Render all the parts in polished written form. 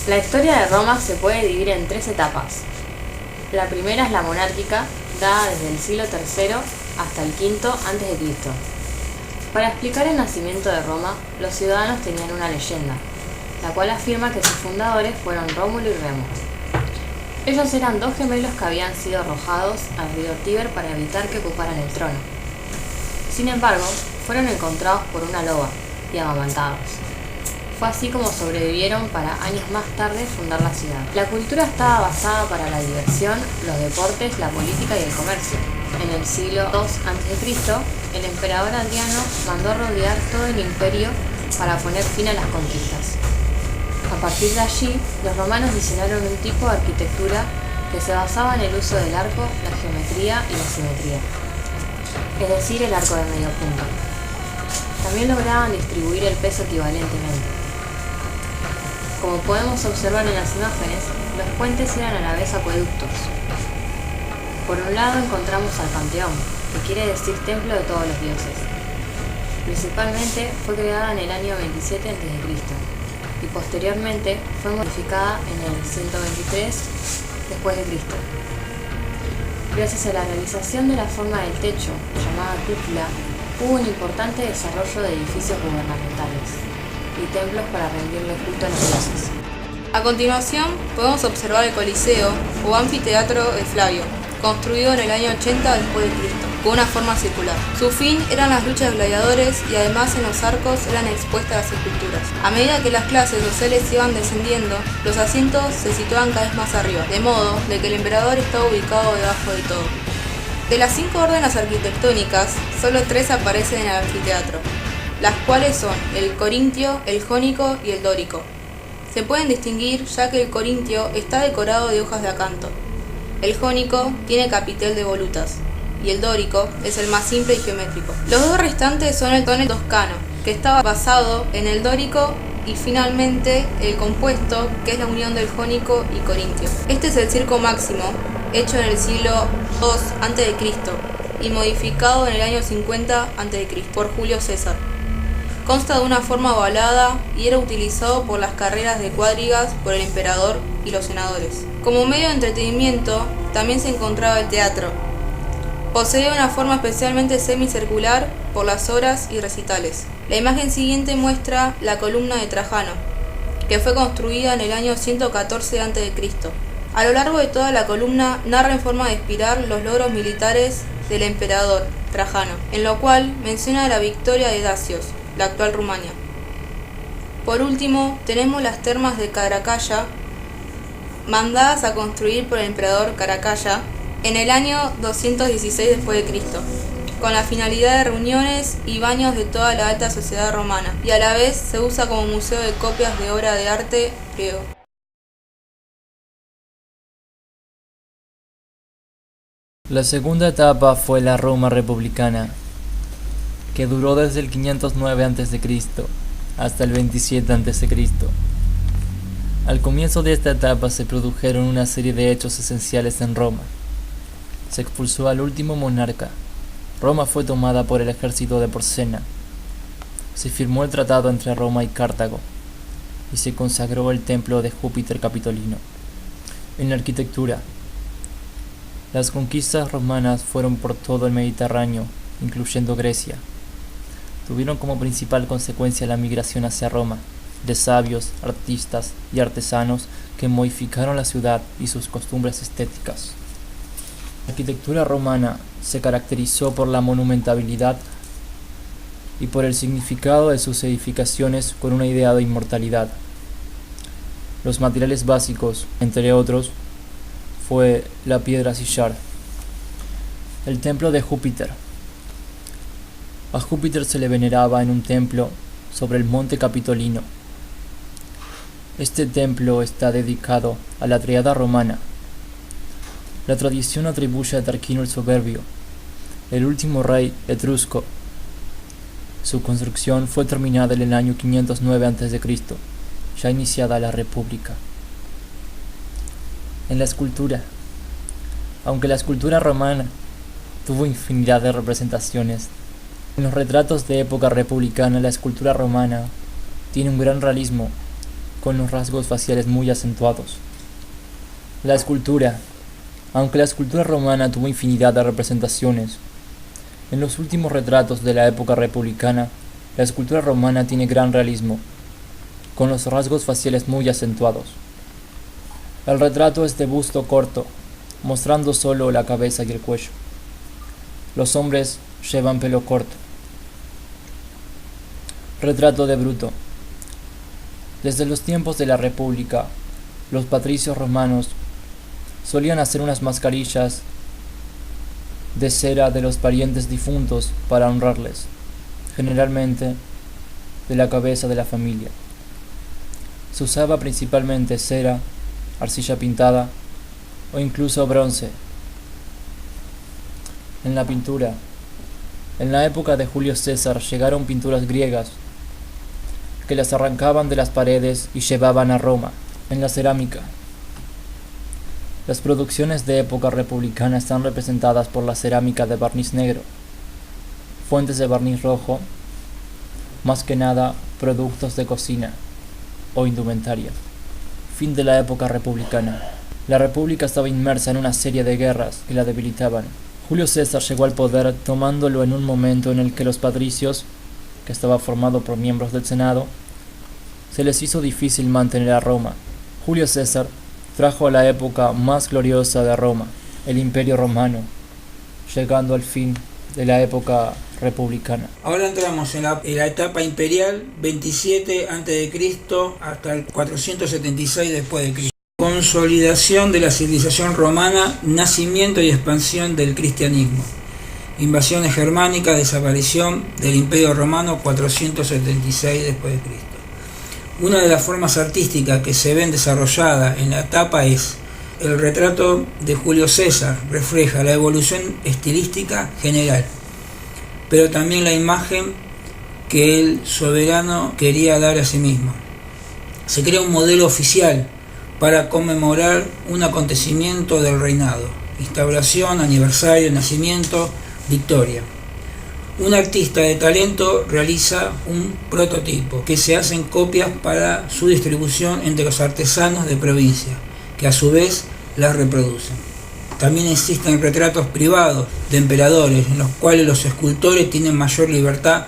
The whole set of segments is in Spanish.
La historia de Roma se puede dividir en tres etapas. La primera es la monárquica, dada desde el siglo III hasta el V a.C. Para explicar el nacimiento de Roma, los ciudadanos tenían una leyenda, la cual afirma que sus fundadores fueron Rómulo y Remo. Ellos eran dos gemelos que habían sido arrojados al río Tíber para evitar que ocuparan el trono. Sin embargo, fueron encontrados por una loba y amamantados. Fue así como sobrevivieron para años más tarde fundar la ciudad. La cultura estaba basada para la diversión, los deportes, la política y el comercio. En el siglo II a.C., el emperador Adriano mandó rodear todo el imperio para poner fin a las conquistas. A partir de allí, los romanos diseñaron un tipo de arquitectura que se basaba en el uso del arco, la geometría y la simetría, es decir, el arco de medio punto. También lograban distribuir el peso equivalentemente. Como podemos observar en las imágenes, los puentes eran a la vez acueductos. Por un lado encontramos al Panteón, que quiere decir templo de todos los dioses. Principalmente fue creada en el año 27 a.C. y posteriormente fue modificada en el 123 después de Cristo. Gracias a la realización de la forma del techo, llamada cúpula, hubo un importante desarrollo de edificios gubernamentales y templos para rendirle culto a los dioses. A continuación, podemos observar el Coliseo o anfiteatro de Flavio, construido en el año 80 después de Cristo, con una forma circular. Su fin eran las luchas de gladiadores y además en los arcos eran expuestas las esculturas. A medida que las clases sociales iban descendiendo, los asientos se situaban cada vez más arriba, de modo de que el emperador estaba ubicado debajo de todo. De las 5 órdenes arquitectónicas, solo 3 aparecen en el anfiteatro, las cuales son el corintio, el jónico y el dórico. Se pueden distinguir ya que el corintio está decorado de hojas de acanto, el jónico tiene capitel de volutas y el dórico es el más simple y geométrico. Los dos restantes son el tonel toscano, que estaba basado en el dórico, y finalmente el compuesto, que es la unión del jónico y corintio. Este es el circo máximo, hecho en el siglo II a.C. y modificado en el año 50 a.C. por Julio César. Consta de una forma ovalada y era utilizado por las carreras de cuadrigas por el emperador y los senadores. Como medio de entretenimiento, también se encontraba el teatro. Posee una forma especialmente semicircular por las obras y recitales. La imagen siguiente muestra la columna de Trajano, que fue construida en el año 114 a.C. A lo largo de toda la columna narra en forma de espiral los logros militares del emperador Trajano, en lo cual menciona la victoria de Dacios, la actual Rumania. Por último, tenemos las termas de Caracalla, mandadas a construir por el emperador Caracalla en el año 216 d.C., con la finalidad de reuniones y baños de toda la alta sociedad romana, y a la vez se usa como museo de copias de obra de arte griego. La segunda etapa fue la Roma republicana, que duró desde el 509 a.C. hasta el 27 a.C. Al comienzo de esta etapa se produjeron una serie de hechos esenciales en Roma. Se expulsó al último monarca. Roma fue tomada por el ejército de Porcena. Se firmó el tratado entre Roma y Cartago y se consagró el templo de Júpiter Capitolino. En la arquitectura, las conquistas romanas fueron por todo el Mediterráneo, incluyendo Grecia. Tuvieron como principal consecuencia la migración hacia Roma de sabios, artistas y artesanos que modificaron la ciudad y sus costumbres estéticas. La arquitectura romana se caracterizó por la monumentabilidad y por el significado de sus edificaciones con una idea de inmortalidad. Los materiales básicos, entre otros, fue la piedra sillar. El templo de Júpiter. A Júpiter se le veneraba en un templo sobre el monte Capitolino. Este templo está dedicado a la triada romana. La tradición atribuye a Tarquino el Soberbio, el último rey etrusco. Su construcción fue terminada en el año 509 a.C., ya iniciada la República. En la escultura. Aunque la escultura romana tuvo infinidad de representaciones, en los retratos de época republicana la escultura romana tiene un gran realismo, con los rasgos faciales muy acentuados. La escultura. Aunque la escultura romana tuvo infinidad de representaciones, en los últimos retratos de la época republicana, la escultura romana tiene gran realismo, con los rasgos faciales muy acentuados. El retrato es de busto corto, mostrando solo la cabeza y el cuello. Los hombres llevan pelo corto. Retrato de Bruto. Desde los tiempos de la República, los patricios romanos solían hacer unas mascarillas de cera de los parientes difuntos para honrarles, generalmente de la cabeza de la familia. Se usaba principalmente cera, arcilla pintada o incluso bronce. En la pintura. En la época de Julio César llegaron pinturas griegas que las arrancaban de las paredes y llevaban a Roma. En la cerámica. Las producciones de época republicana están representadas por la cerámica de barniz negro, fuentes de barniz rojo, más que nada productos de cocina o indumentaria. Fin de la época republicana. La república estaba inmersa en una serie de guerras que la debilitaban. Julio César llegó al poder tomándolo en un momento en el que los patricios, que estaba formado por miembros del Senado, se les hizo difícil mantener a Roma. Julio César trajo a la época más gloriosa de Roma, el Imperio Romano, llegando al fin de la época republicana. Ahora entramos en la etapa imperial, 27 a.C. hasta el 476 después de Cristo. Consolidación de la civilización romana, nacimiento y expansión del cristianismo. Invasiones germánicas, desaparición del Imperio Romano, 476 después de Cristo. Una de las formas artísticas que se ven desarrolladas en la etapa es el retrato de Julio César, refleja la evolución estilística general, pero también la imagen que el soberano quería dar a sí mismo. Se crea un modelo oficial para conmemorar un acontecimiento del reinado, instauración, aniversario, nacimiento, victoria. Un artista de talento realiza un prototipo que se hacen copias para su distribución entre los artesanos de provincia, que a su vez las reproducen. También existen retratos privados de emperadores, en los cuales los escultores tienen mayor libertad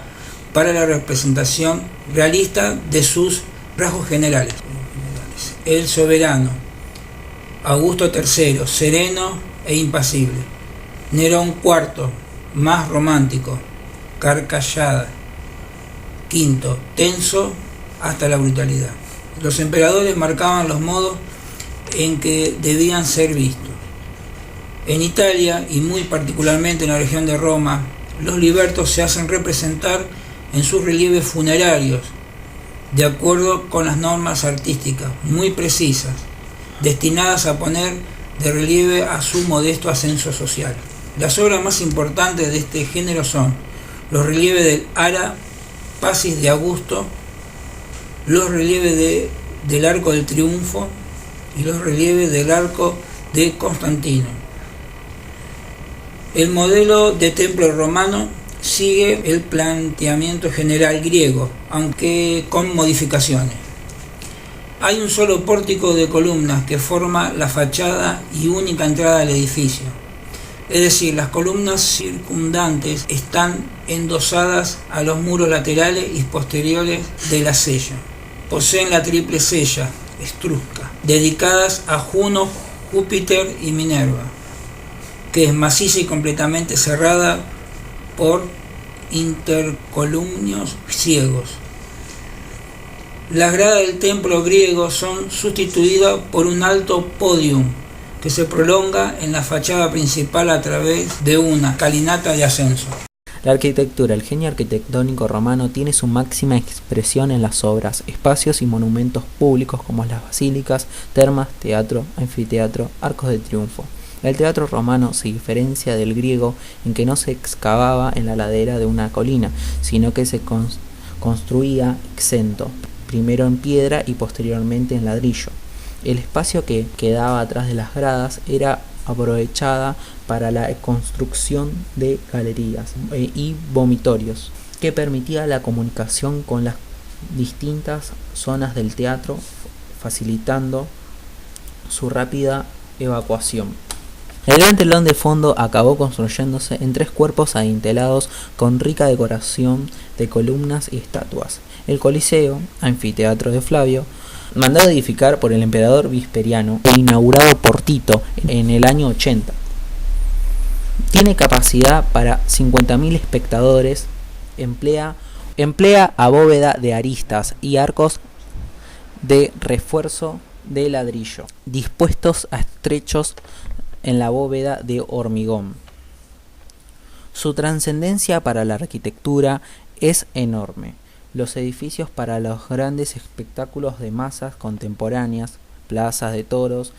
para la representación realista de sus rasgos generales. El soberano, Augusto III, sereno e impasible. Nerón IV, más romántico, carcallada. Quinto, tenso hasta la brutalidad. Los emperadores marcaban los modos en que debían ser vistos. En Italia, y muy particularmente en la región de Roma, los libertos se hacen representar en sus relieves funerarios, de acuerdo con las normas artísticas muy precisas, destinadas a poner de relieve a su modesto ascenso social. Las obras más importantes de este género son los relieves del Ara Pacis de Augusto, los relieves del Arco del Triunfo y los relieves del Arco de Constantino. El modelo de templo romano sigue el planteamiento general griego, aunque con modificaciones. Hay un solo pórtico de columnas que forma la fachada y única entrada al edificio. Es decir, las columnas circundantes están endosadas a los muros laterales y posteriores de la sella. Poseen la triple sella, etrusca, dedicadas a Juno, Júpiter y Minerva, que es maciza y completamente cerrada por intercolumnios ciegos. Las gradas del templo griego son sustituidas por un alto podium que se prolonga en la fachada principal a través de una escalinata de ascenso. La arquitectura, el genio arquitectónico romano tiene su máxima expresión en las obras, espacios y monumentos públicos como las basílicas, termas, teatro, anfiteatro, arcos de triunfo. El teatro romano se diferencia del griego en que no se excavaba en la ladera de una colina, sino que se construía exento, primero en piedra y posteriormente en ladrillo. El espacio que quedaba atrás de las gradas era aprovechada para la construcción de galerías y vomitorios, que permitía la comunicación con las distintas zonas del teatro, facilitando su rápida evacuación. El gran telón de fondo acabó construyéndose en 3 cuerpos adintelados con rica decoración de columnas y estatuas. El Coliseo, anfiteatro de Flavio, mandado edificar por el emperador Vesperiano e inaugurado por Tito en el año 80. Tiene capacidad para 50.000 espectadores, emplea bóveda de aristas y arcos de refuerzo de ladrillo, dispuestos a estrechos en la bóveda de hormigón. Su trascendencia para la arquitectura es enorme. Los edificios para los grandes espectáculos de masas contemporáneas, plazas de toros,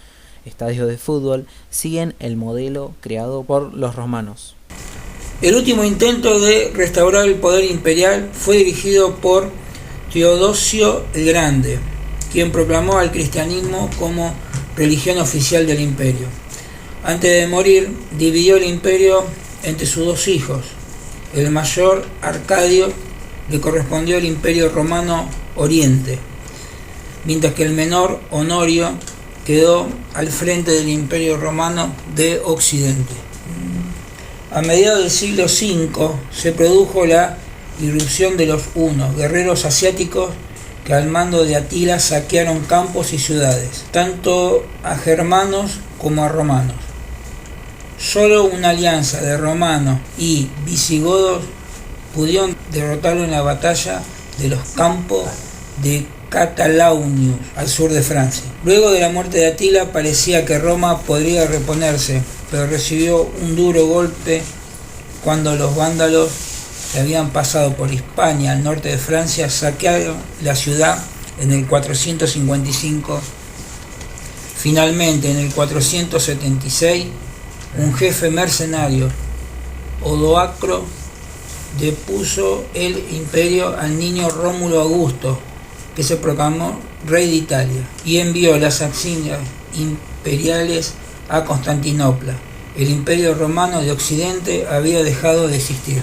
estadios de fútbol, siguen el modelo creado por los romanos. El último intento de restaurar el poder imperial fue dirigido por Teodosio el Grande, quien proclamó al cristianismo como religión oficial del imperio. Antes de morir, dividió el imperio entre sus 2 hijos. El mayor, Arcadio, le correspondió al imperio romano Oriente, mientras que el menor, Honorio, quedó al frente del imperio romano de Occidente. A mediados del siglo V se produjo la irrupción de los hunos, guerreros asiáticos que al mando de Atila saquearon campos y ciudades, tanto a germanos como a romanos. Solo una alianza de romanos y visigodos pudieron derrotarlo en la batalla de los campos de Catalaunius, al sur de Francia. Luego de la muerte de Atila parecía que Roma podría reponerse, pero recibió un duro golpe cuando los vándalos, que habían pasado por Hispania al norte de Francia, saquearon la ciudad en el 455. Finalmente, en el 476, un jefe mercenario, Odoacro, depuso el imperio al niño Rómulo Augusto, que se proclamó rey de Italia, y envió las insignias imperiales a Constantinopla. El imperio romano de Occidente había dejado de existir.